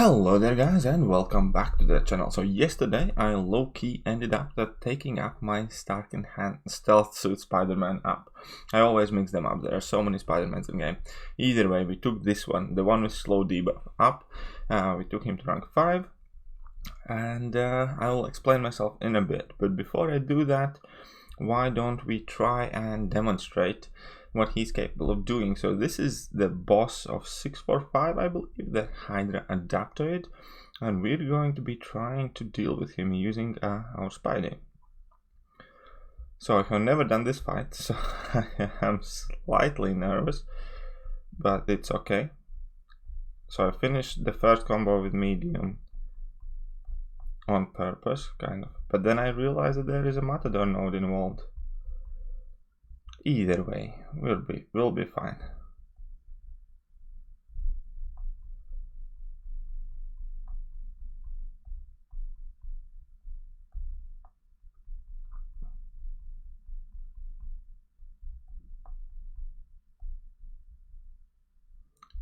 Hello there guys and welcome back to the channel. So yesterday I low-key ended up taking up my Stark in Hand Stealth Suit Spider-Man up. I always mix them up, there are so many Spider-Mans in game. Either way, we took this one, the one with slow debuff up. We took him to rank 5 and I will explain myself in a bit. But before I do that, why don't we try and demonstrate what he's capable of doing. So this is the boss of 645, I believe, the Hydra Adaptoid, and we're going to be trying to deal with him using our Spidey. So I have never done this fight, so I am slightly nervous, but it's okay. So I finished the first combo with medium on purpose, kind of, but then I realized that there is a Matador node involved. Either way, we'll be fine.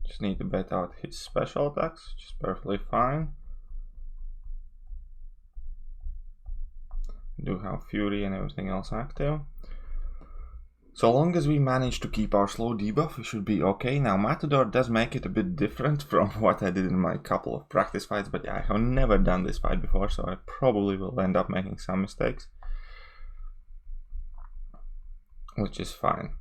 Just need to bait out his special attacks, which is perfectly fine. Do have Fury and everything else active. So long as we manage to keep our slow debuff, we should be okay. Now Matador does make it a bit different from what I did in my couple of practice fights, but yeah, I have never done this fight before, so I probably will end up making some mistakes, which is fine.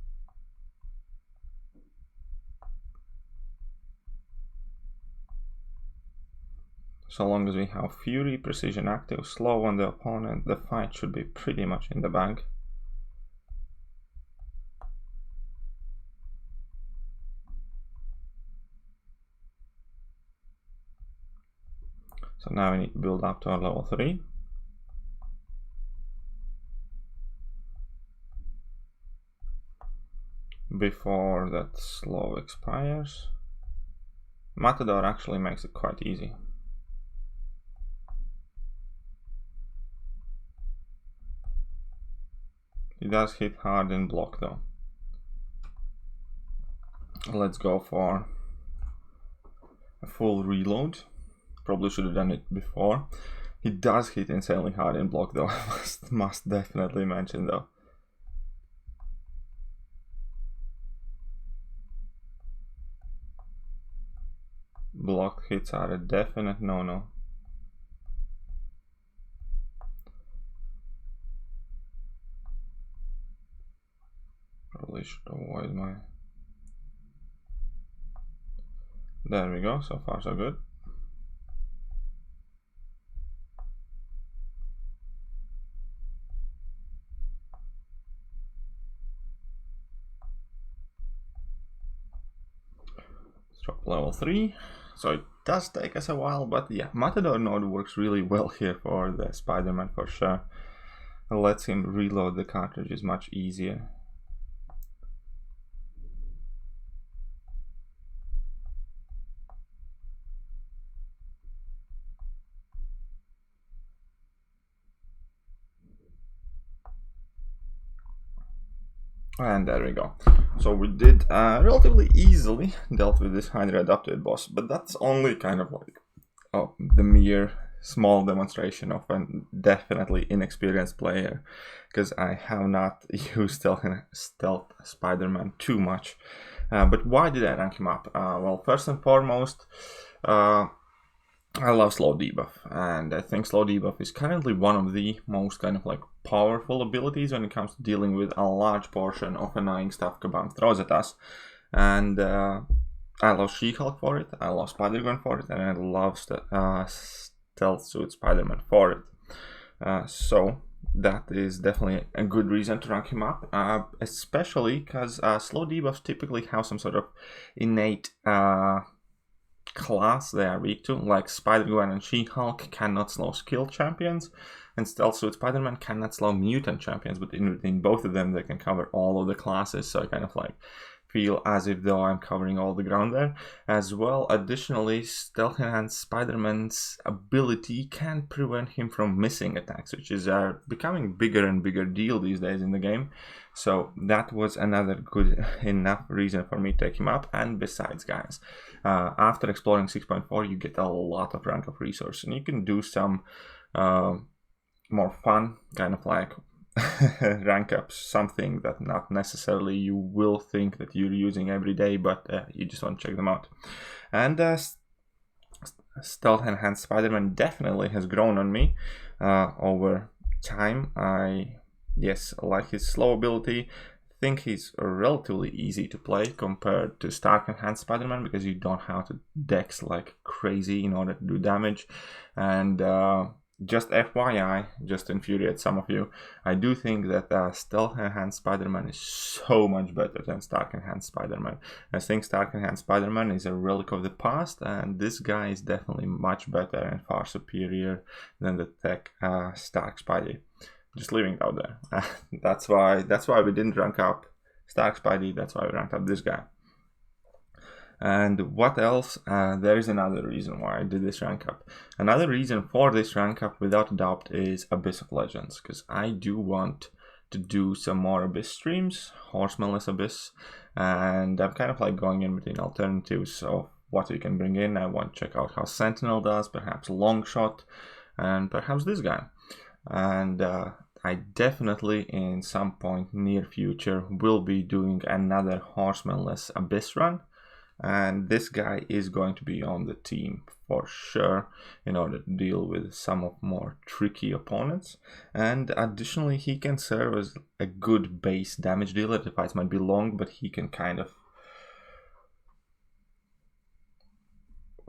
So long as we have Fury, Precision active, slow on the opponent, the fight should be pretty much in the bag. So now we need to build up to our level 3. Before that slow expires. Matador actually makes it quite easy. He does hit hard and block though. Let's go for a full reload. Probably should have done it before. He does hit insanely hard in block though, I must definitely mention though. Block hits are a definite no-no. Probably should avoid my... There we go, so far so good. Drop level 3, so it does take us a while, but yeah, Matador node works really well here for the Spider-Man for sure. It lets him reload the cartridges much easier. And there we go. So we did relatively easily dealt with this Hydra Adaptoid boss, but that's only kind of like the mere small demonstration of a definitely inexperienced player, because I have not used Stealth Spider-Man too much. But why did I rank him up? Well, first and foremost, I love slow debuff, and I think slow debuff is currently one of the most kind of like powerful abilities when it comes to dealing with a large portion of annoying stuff Kabam throws at us. And I love She-Hulk for it, I love Spider-Gwen for it, and I love Stealth Suit Spider-Man for it. So that is definitely a good reason to rank him up, especially because slow debuffs typically have some sort of innate class they are weak to, like Spider-Gwen and She-Hulk cannot slow skill champions, and Stealth Suit Spider-Man cannot slow mutant champions, but in both of them they can cover all of the classes, so I kind of like feel as if though I'm covering all the ground there. As well, additionally, Stealth Enhanced Spider-Man's ability can prevent him from missing attacks, which is becoming bigger and bigger deal these days in the game. So that was another good enough reason for me to take him up. And besides, guys, after exploring 6.4, you get a lot of rank up resources, and you can do some more fun, kind of like rank ups, something that not necessarily you will think that you're using every day, but you just want to check them out. And Stealth Enhanced Spider-Man definitely has grown on me over time. I like his slow ability. I think he's relatively easy to play compared to Stark Enhanced Spider-Man, because you don't have to dex like crazy in order to do damage. And just FYI, just to infuriate some of you, I do think that Stealth Enhanced Spider-Man is so much better than Stark Enhanced Spider-Man. I think Stark Enhanced Spider-Man is a relic of the past, and this guy is definitely much better and far superior than the Stark Spidey. Just leaving it out there. That's why we didn't rank up Stark Spidey. That's why we ranked up this guy. And what else? There is another reason why I did this rank up. Another reason for this rank up, without a doubt, is Abyss of Legends, because I do want to do some more Abyss streams, Horsemanless Abyss, and I'm kind of like going in between alternatives of what we can bring in. I want to check out how Sentinel does, perhaps Longshot, and perhaps this guy. And I definitely in some point near future will be doing another Horsemanless Abyss run. And this guy is going to be on the team for sure in order to deal with some of more tricky opponents. And additionally, he can serve as a good base damage dealer. The fights might be long, but he can kind of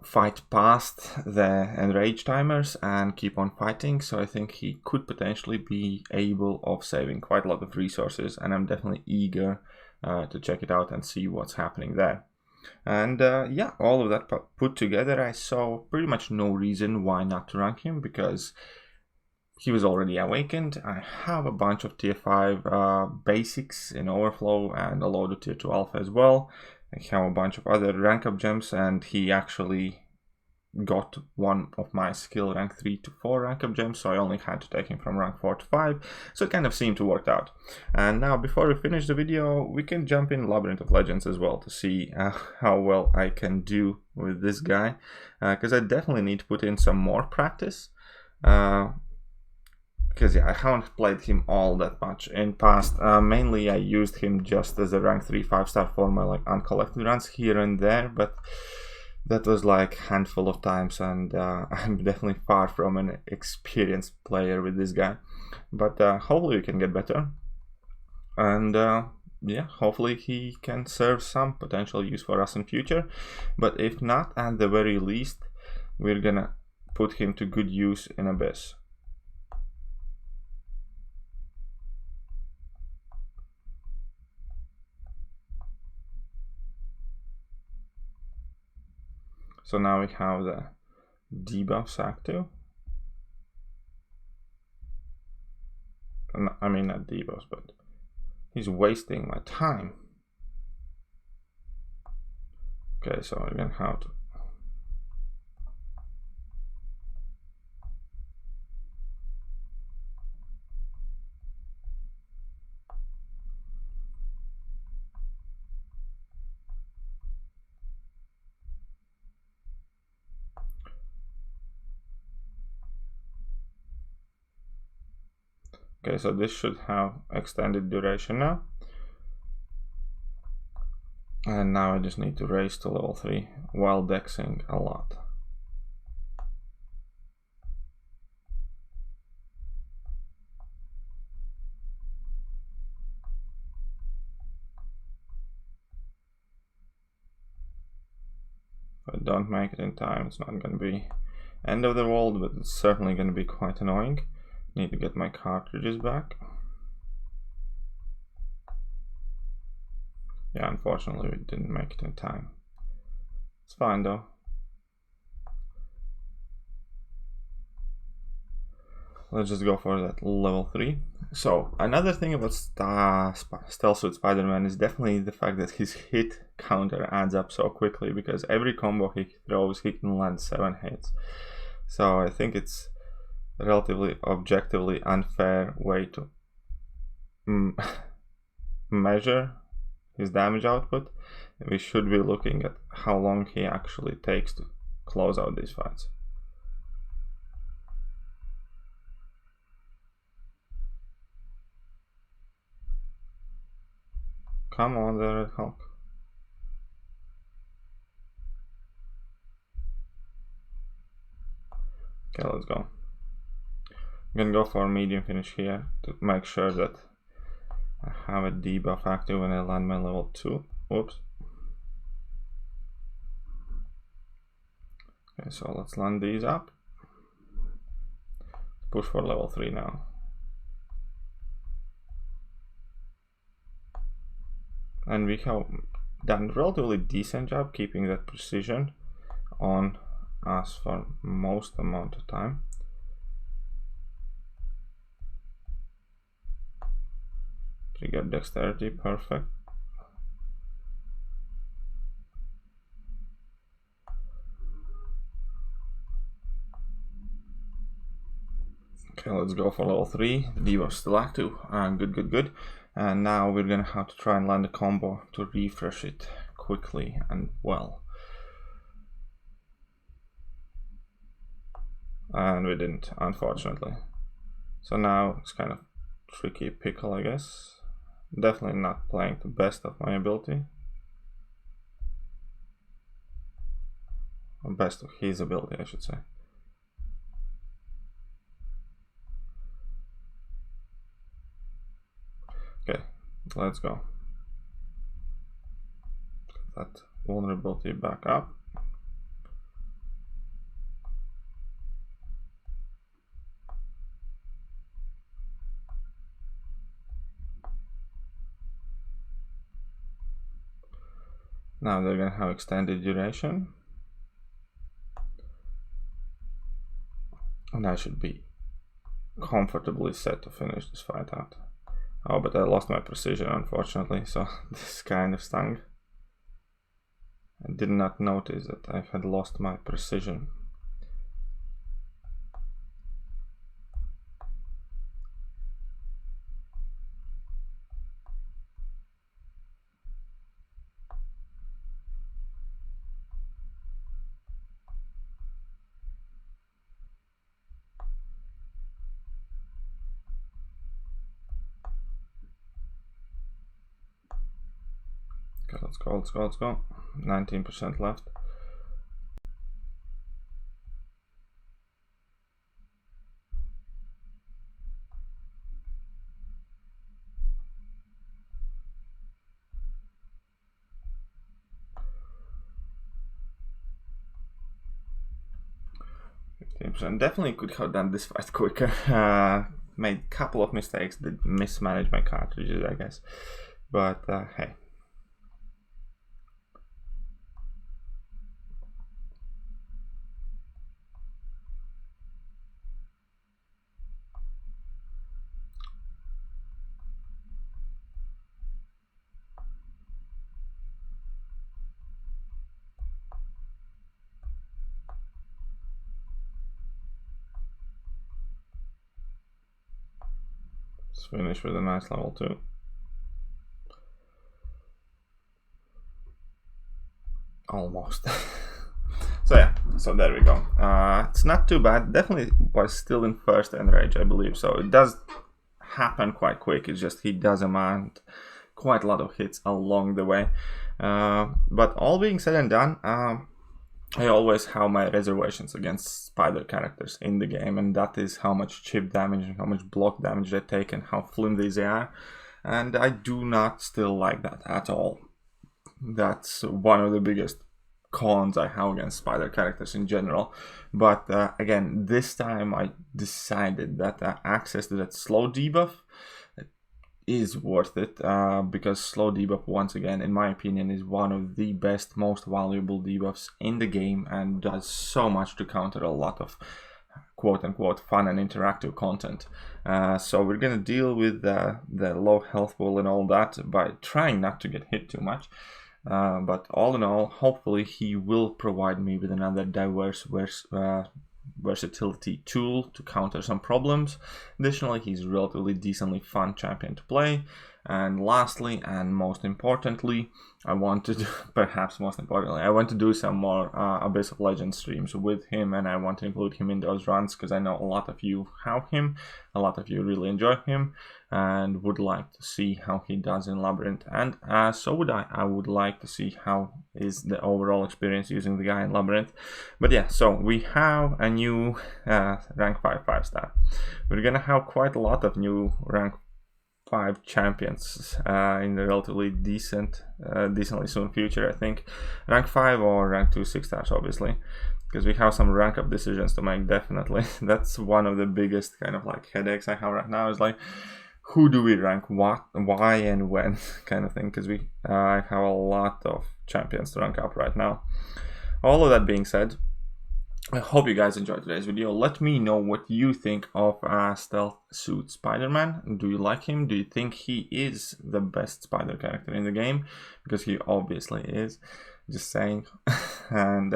fight past the enrage timers and keep on fighting. So I think he could potentially be able of saving quite a lot of resources, and I'm definitely eager to check it out and see what's happening there. And all of that put together, I saw pretty much no reason why not to rank him, because he was already awakened. I have a bunch of tier 5 basics in overflow and a load of tier 2 alpha as well. I have a bunch of other rank up gems, and he actually got one of my skill rank 3 to 4 rank up gems, so I only had to take him from rank 4 to 5, so it kind of seemed to work out. And now, before we finish the video, we can jump in Labyrinth of Legends as well to see how well I can do with this guy, because I definitely need to put in some more practice, because I haven't played him all that much in past. Mainly I used him just as a rank 3 5-star for my like uncollected runs here and there, but that was like a handful of times, and I'm definitely far from an experienced player with this guy. But hopefully we can get better, and hopefully he can serve some potential use for us in future. But if not, at the very least, we're gonna put him to good use in Abyss. So now we have the debuffs active. I mean, not debuffs, but he's wasting my time. Okay, so we're gonna have to. Okay, so this should have extended duration now. And now I just need to raise to level 3 while dexing a lot. If I don't make it in time, it's not going to be end of the world, but it's certainly going to be quite annoying. Need to get my cartridges back. Yeah, unfortunately we didn't make it in time. It's fine though. Let's just go for that level 3 So another thing about Stealth Suit Spider-Man is definitely the fact that his hit counter adds up so quickly, because every combo he throws, he can land 7 hits. So I think it's a relatively objectively unfair way to measure his damage output. We should be looking at how long he actually takes to close out these fights. Come on, the Red Hulk. Okay, let's go. I'm gonna go for a medium finish here to make sure that I have a debuff active when I land my level 2. Oops. Okay, so let's land these up. Push for level 3 now. And we have done a relatively decent job keeping that precision on us for most amount of time. Trigger dexterity, perfect. Okay, let's go for level 3. The debuff still active. Good. And now we're gonna have to try and land a combo to refresh it quickly and well. And we didn't, unfortunately. So now it's kind of tricky pickle, I guess. Definitely not playing the best of my ability. Or best of his ability, I should say. Okay, let's go. Get that vulnerability back up. Now they're gonna have extended duration. And I should be comfortably set to finish this fight out. Oh, but I lost my precision, unfortunately, so this kind of stung. I did not notice that I had lost my precision. Okay, let's go. 19% left. Definitely could have done this fight quicker. Made a couple of mistakes, did mismanage my cartridges, I guess. But hey. Let's finish with a nice level 2. Almost. So yeah, so there we go. It's not too bad. Definitely was still in first enrage, I believe. So it does happen quite quick. It's just he does amount quite a lot of hits along the way. But all being said and done, I always have my reservations against spider characters in the game, and that is how much chip damage and how much block damage they take and how flimsy they are. And I do not still like that at all. That's one of the biggest cons I have against spider characters in general. But again, this time I decided that access to that slow debuff is worth it, because slow debuff, once again, in my opinion, is one of the best, most valuable debuffs in the game and does so much to counter a lot of quote-unquote fun and interactive content. So we're gonna deal with the low health pool and all that by trying not to get hit too much. But all in all, hopefully he will provide me with another diverse versatility tool to counter some problems. Additionally, he's relatively decently fun champion to play. And lastly, and most importantly, I want to do some more Abyss of Legends streams with him, and I want to include him in those runs because I know a lot of you have him, a lot of you really enjoy him, and would like to see how he does in Labyrinth. And so would I. I would like to see how is the overall experience using the guy in Labyrinth. But yeah, so we have a new rank 5 5-star. We're gonna have quite a lot of new rank 5 champions in the relatively decently soon future, I think. Rank 5 or rank 2 6-stars, obviously, because we have some rank up decisions to make, definitely. That's one of the biggest kind of like headaches I have right now, is like, who do we rank, what, why, and when, kind of thing, because I have a lot of champions to rank up right now. All of that being said, I hope you guys enjoyed today's video. Let me know what you think of Stealth Suit Spider-Man. Do you like him? Do you think he is the best spider character in the game? Because he obviously is. Just saying. And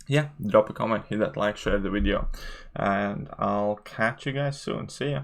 yeah, drop a comment, hit that like, share the video. And I'll catch you guys soon. See ya.